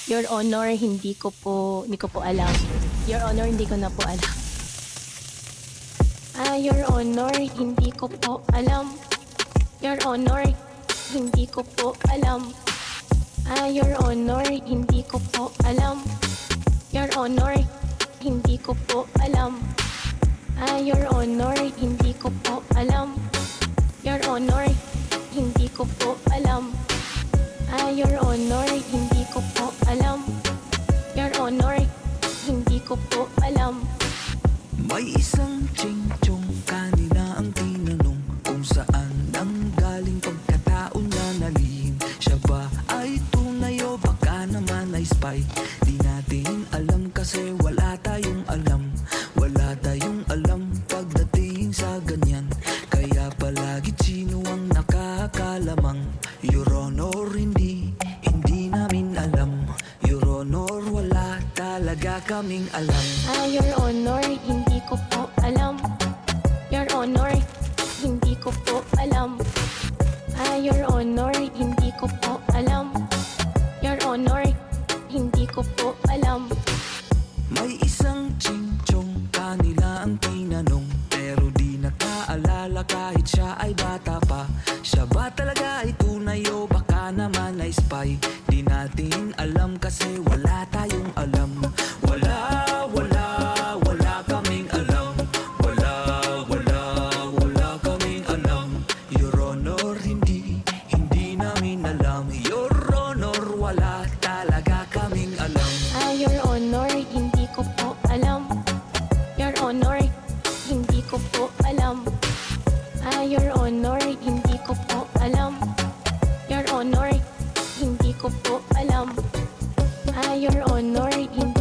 Your Honor, hindi ko po alam. Your Honor, hindi ko na po alam. Your Honor, hindi ko po alam. Your Honor, hindi ko po alam. Your Honor, hindi ko po alam. Your Honor, hindi ko po alam. Your Honor, hindi ko po alam. Your Honor, hindi ko po alam. Your Honor, hindi ko po alam. Your Honor, hindi ko po alam. May isang ching-chong kanina ang tinanong kung saan ang galing pagkatao na nalihim. Siya ba ay tunay o baka naman ay spy? Di natin alam kasi wala tayong alam. Wala tayong alam pagdating sa ganyan. Kaya palagit sino ang nakakalamang. Your Honor, hindi namin alam. Your Honor, wala talaga kaming alam. Your Honor, hindi ko po alam. Your Honor, hindi ko po alam. Your Honor, hindi ko po alam. Your Honor, hindi ko po alam. May isang ching-chong kanila ang tinanong, pero di nakaalala kahit siya ay bata pa. Siya ba talaga ay tunay o baka naman ay spy? Di natin alam kasi wala tayong alam. Wala kaming alam. Wala kaming alam. Your Honor, hindi namin alam. Your Honor, wala talaga kaming alam. Your Honor, hindi ko po alam. Your Honor, hindi ko po alam. Your Honor, hindi ko po alam. Your Honor, hindi ko po alam. Your Honor, hindi